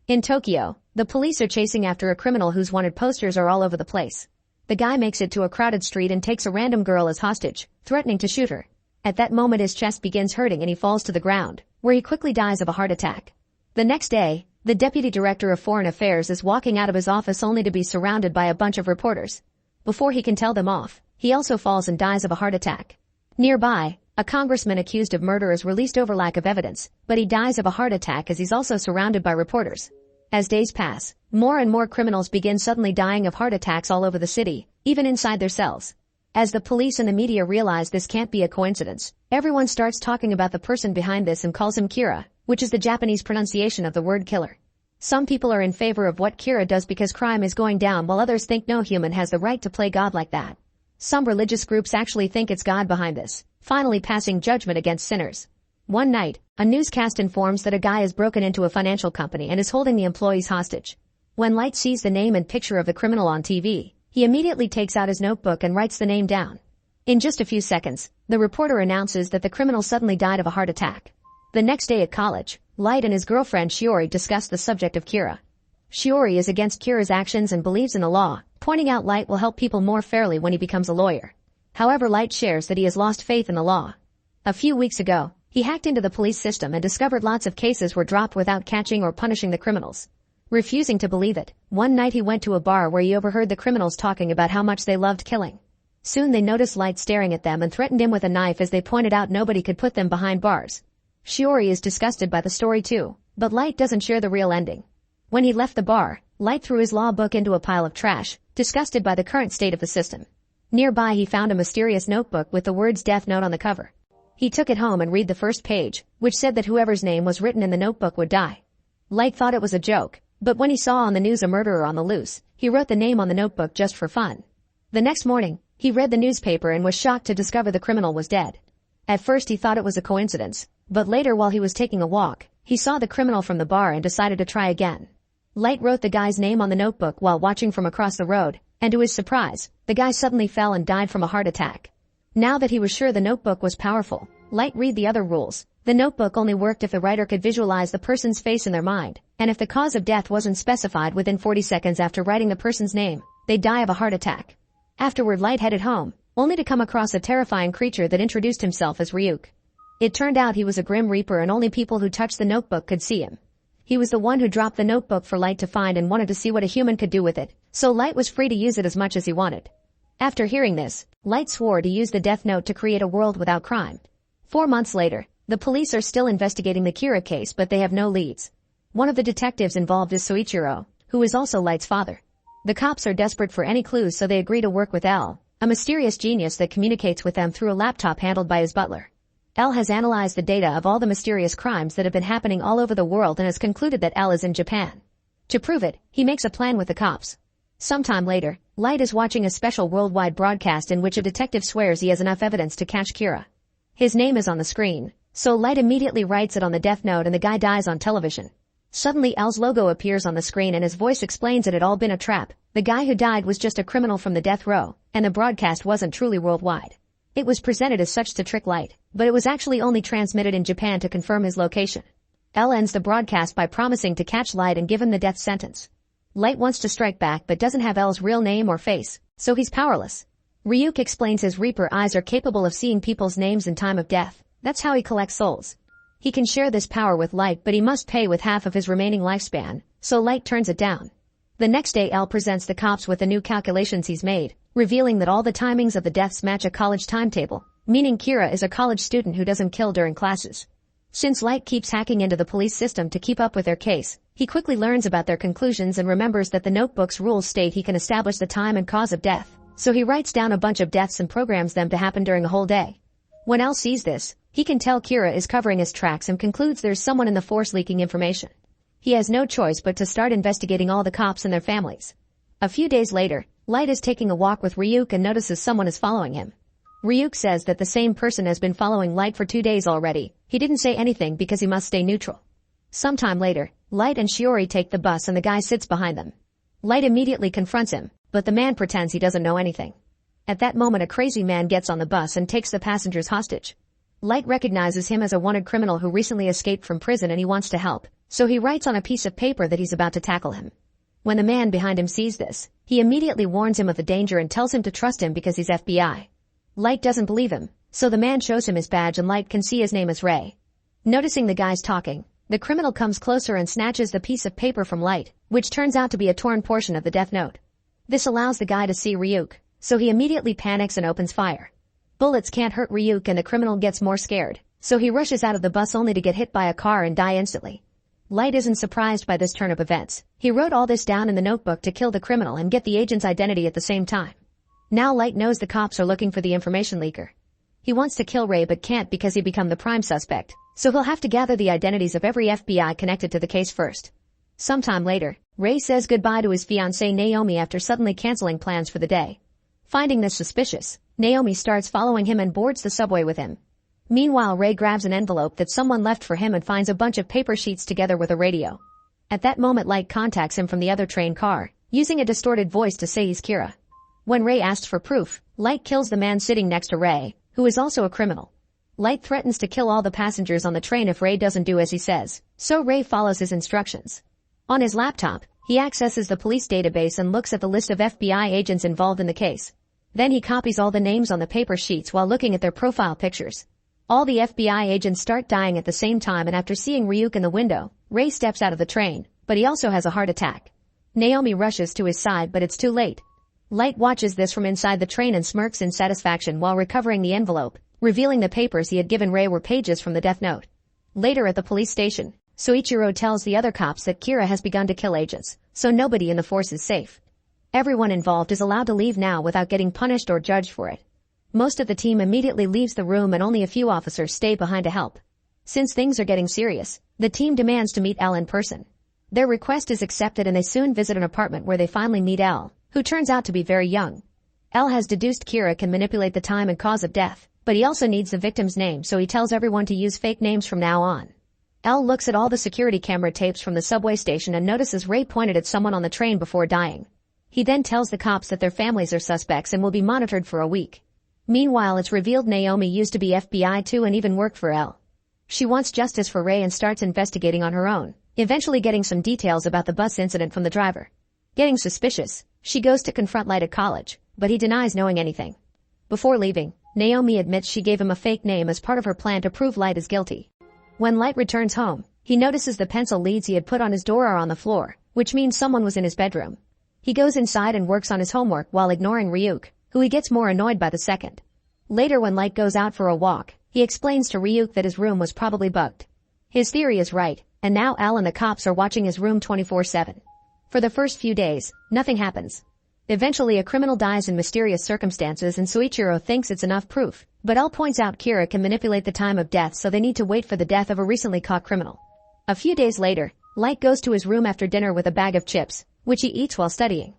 In Tokyo, the police are chasing after a criminal whose wanted posters are all over the place. The guy makes it to a crowded street and takes a random girl as hostage, threatening to shoot her. At that moment his chest begins hurting and he falls to the ground, where he quickly dies of a heart attack. The next day, the deputy director of foreign affairs is walking out of his office only to be surrounded by a bunch of reporters. Before he can tell them off, he also falls and dies of a heart attack. Nearby, a congressman accused of murder is released over lack of evidence, but he dies of a heart attack as he's also surrounded by reporters. As days pass, more and more criminals begin suddenly dying of heart attacks all over the city, even inside their cells. As the police and the media realize this can't be a coincidence, everyone starts talking about the person behind this and calls him Kira, which is the Japanese pronunciation of the word killer. Some people are in favor of what Kira does because crime is going down, while others think no human has the right to play God like that. Some religious groups actually think it's God behind this, finally passing judgment against sinners. One night, a newscast informs that a guy has broken into a financial company and is holding the employees hostage. When Light sees the name and picture of the criminal on TV, he immediately takes out his notebook and writes the name down. In just a few seconds, the reporter announces that the criminal suddenly died of a heart attack. The next day at college, Light and his girlfriend Shiori discuss the subject of Kira. Shiori is against Kira's actions and believes in the law, pointing out Light will help people more fairly when he becomes a lawyer. However, Light shares that he has lost faith in the law. A few weeks ago, he hacked into the police system and discovered lots of cases were dropped without catching or punishing the criminals. Refusing to believe it, one night he went to a bar where he overheard the criminals talking about how much they loved killing. Soon they noticed Light staring at them and threatened him with a knife as they pointed out nobody could put them behind bars. Shiori is disgusted by the story too, but Light doesn't share the real ending. When he left the bar, Light threw his law book into a pile of trash, disgusted by the current state of the system. Nearby he found a mysterious notebook with the words death note on the cover. He took it home and read the first page, which said that whoever's name was written in the notebook would die. Light thought it was a joke, but when he saw on the news a murderer on the loose, he wrote the name on the notebook just for fun. The next morning, he read the newspaper and was shocked to discover the criminal was dead. At first he thought it was a coincidence, but later while he was taking a walk, he saw the criminal from the bar and decided to try again. Light wrote the guy's name on the notebook while watching from across the road, and to his surprise, the guy suddenly fell and died from a heart attack. Now that he was sure the notebook was powerful, Light read the other rules. The notebook only worked if the writer could visualize the person's face in their mind, and if the cause of death wasn't specified within 40 seconds after writing the person's name, they'd die of a heart attack. Afterward Light headed home, only to come across a terrifying creature that introduced himself as Ryuk. It turned out he was a grim reaper and only people who touched the notebook could see him. He was the one who dropped the notebook for Light to find and wanted to see what a human could do with it, so Light was free to use it as much as he wanted. After hearing this, Light swore to use the death note to create a world without crime. 4 months later, the police are still investigating the Kira case but they have no leads. One of the detectives involved is Soichiro, who is also Light's father. The cops are desperate for any clues so they agree to work with L, a mysterious genius that communicates with them through a laptop handled by his butler. L has analyzed the data of all the mysterious crimes that have been happening all over the world and has concluded that L is in Japan. To prove it, he makes a plan with the cops. Sometime later, Light is watching a special worldwide broadcast in which a detective swears he has enough evidence to catch Kira. His name is on the screen, so Light immediately writes it on the death note and the guy dies on television. Suddenly L's logo appears on the screen and his voice explains it had all been a trap. The guy who died was just a criminal from the death row, and the broadcast wasn't truly worldwide. It was presented as such to trick Light, but it was actually only transmitted in Japan to confirm his location. L ends the broadcast by promising to catch Light and give him the death sentence. Light wants to strike back but doesn't have L's real name or face, so he's powerless. Ryuk explains his Reaper eyes are capable of seeing people's names in time of death. That's how he collects souls. He can share this power with Light but he must pay with half of his remaining lifespan, so Light turns it down. The next day L presents the cops with the new calculations he's made, revealing that all the timings of the deaths match a college timetable, meaning Kira is a college student who doesn't kill during classes. Since Light keeps hacking into the police system to keep up with their case, he quickly learns about their conclusions and remembers that the notebook's rules state he can establish the time and cause of death, so he writes down a bunch of deaths and programs them to happen during a whole day. When L sees this, he can tell Kira is covering his tracks and concludes there's someone in the force leaking information. He has no choice but to start investigating all the cops and their families. A few days later, Light is taking a walk with Ryuk and notices someone is following him. Ryuk says that the same person has been following Light for 2 days already. He didn't say anything because he must stay neutral. Sometime later, Light and Shiori take the bus and the guy sits behind them. Light immediately confronts him, but the man pretends he doesn't know anything. At that moment a crazy man gets on the bus and takes the passengers hostage. Light recognizes him as a wanted criminal who recently escaped from prison and he wants to help, so he writes on a piece of paper that he's about to tackle him. When the man behind him sees this, he immediately warns him of the danger and tells him to trust him because he's FBI. Light doesn't believe him, so the man shows him his badge and Light can see his name is Ray. Noticing the guys talking, the criminal comes closer and snatches the piece of paper from Light, which turns out to be a torn portion of the death note. This allows the guy to see Ryuk, so he immediately panics and opens fire. Bullets can't hurt Ryuk and the criminal gets more scared, so he rushes out of the bus only to get hit by a car and die instantly. Light isn't surprised by this turn of events. He wrote all this down in the notebook to kill the criminal and get the agent's identity at the same time. Now Light knows the cops are looking for the information leaker. He wants to kill Ray but can't because he become the prime suspect, so he'll have to gather the identities of every FBI connected to the case first. Sometime later, Ray says goodbye to his fiancée Naomi after suddenly canceling plans for the day. Finding this suspicious, Naomi starts following him and boards the subway with him. Meanwhile, Ray grabs an envelope that someone left for him and finds a bunch of paper sheets together with a radio. At that moment, Light contacts him from the other train car, using a distorted voice to say he's Kira. When Ray asks for proof, Light kills the man sitting next to Ray, who is also a criminal. Light threatens to kill all the passengers on the train if Ray doesn't do as he says, so Ray follows his instructions. On his laptop, he accesses the police database and looks at the list of FBI agents involved in the case. Then he copies all the names on the paper sheets while looking at their profile pictures. All the FBI agents start dying at the same time, and after seeing Ryuk in the window, Ray steps out of the train, but he also has a heart attack. Naomi rushes to his side, but it's too late. Light watches this from inside the train and smirks in satisfaction while recovering the envelope, revealing the papers he had given Ray were pages from the death note. Later at the police station, Soichiro tells the other cops that Kira has begun to kill agents, so nobody in the force is safe. Everyone involved is allowed to leave now without getting punished or judged for it. Most of the team immediately leaves the room and only a few officers stay behind to help. Since things are getting serious, the team demands to meet Elle in person. Their request is accepted and they soon visit an apartment where they finally meet Elle, who turns out to be very young. Elle has deduced Kira can manipulate the time and cause of death, but he also needs the victim's name, so he tells everyone to use fake names from now on. Elle looks at all the security camera tapes from the subway station and notices Ray pointed at someone on the train before dying. He then tells the cops that their families are suspects and will be monitored for a week. Meanwhile, it's revealed Naomi used to be FBI too and even worked for Elle. She wants justice for Ray and starts investigating on her own, eventually getting some details about the bus incident from the driver. Getting suspicious, she goes to confront Light at college, but he denies knowing anything. Before leaving, Naomi admits she gave him a fake name as part of her plan to prove Light is guilty. When Light returns home, he notices the pencil leads he had put on his door are on the floor, which means someone was in his bedroom. He goes inside and works on his homework while ignoring Ryuk, who he gets more annoyed by the second. Later, when Light goes out for a walk, he explains to Ryuk that his room was probably bugged. His theory is right, and now Elle and the cops are watching his room 24/7. For the first few days, nothing happens. Eventually, a criminal dies in mysterious circumstances and Soichiro thinks it's enough proof, but Elle points out Kira can manipulate the time of death, so they need to wait for the death of a recently caught criminal. A few days later, Light goes to his room after dinner with a bag of chips, which he eats while studying.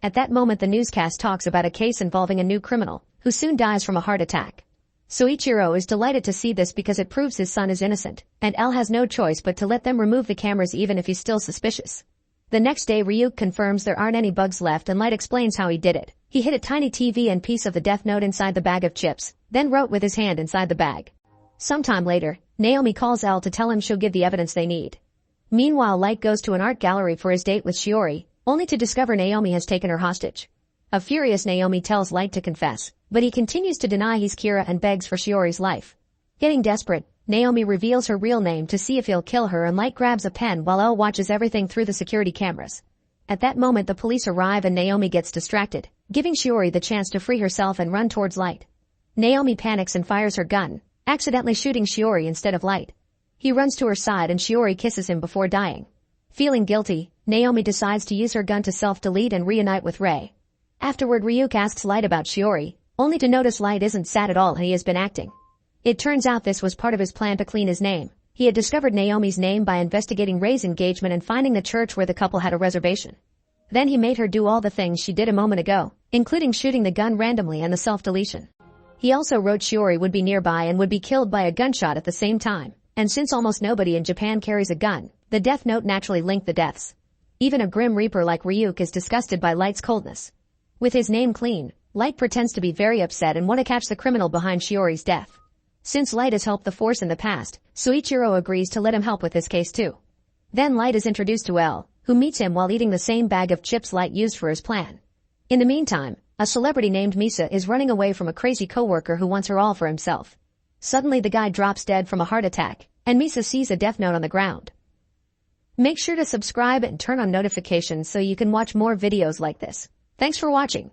At that moment, the newscast talks about a case involving a new criminal, who soon dies from a heart attack. Soichiro is delighted to see this because it proves his son is innocent, and Elle has no choice but to let them remove the cameras even if he's still suspicious. The next day, Ryuk confirms there aren't any bugs left and Light explains how he did it. He hid a tiny TV and piece of the death note inside the bag of chips, then wrote with his hand inside the bag. Sometime later, Naomi calls Elle to tell him she'll give the evidence they need. Meanwhile, Light goes to an art gallery for his date with Shiori, only to discover Naomi has taken her hostage. A furious Naomi tells Light to confess, but he continues to deny he's Kira and begs for Shiori's life. Getting desperate, Naomi reveals her real name to see if he'll kill her and Light grabs a pen while Elle watches everything through the security cameras. At that moment, the police arrive and Naomi gets distracted, giving Shiori the chance to free herself and run towards Light. Naomi panics and fires her gun, accidentally shooting Shiori instead of Light. He runs to her side and Shiori kisses him before dying. Feeling guilty, Naomi decides to use her gun to self-delete and reunite with Ray. Afterward, Ryuk asks Light about Shiori, only to notice Light isn't sad at all and he has been acting. It turns out this was part of his plan to clean his name. He had discovered Naomi's name by investigating Ray's engagement and finding the church where the couple had a reservation. Then he made her do all the things she did a moment ago, including shooting the gun randomly and the self-deletion. He also wrote Shiori would be nearby and would be killed by a gunshot at the same time, and since almost nobody in Japan carries a gun, the death note naturally linked the deaths. Even a grim reaper like Ryuk is disgusted by Light's coldness. With his name clean, Light pretends to be very upset and want to catch the criminal behind Shiori's death. Since Light has helped the Force in the past, Soichiro agrees to let him help with his case too. Then Light is introduced to Elle, who meets him while eating the same bag of chips Light used for his plan. In the meantime, a celebrity named Misa is running away from a crazy coworker who wants her all for himself. Suddenly the guy drops dead from a heart attack, and Misa sees a death note on the ground. Make sure to subscribe and turn on notifications so you can watch more videos like this. Thanks for watching.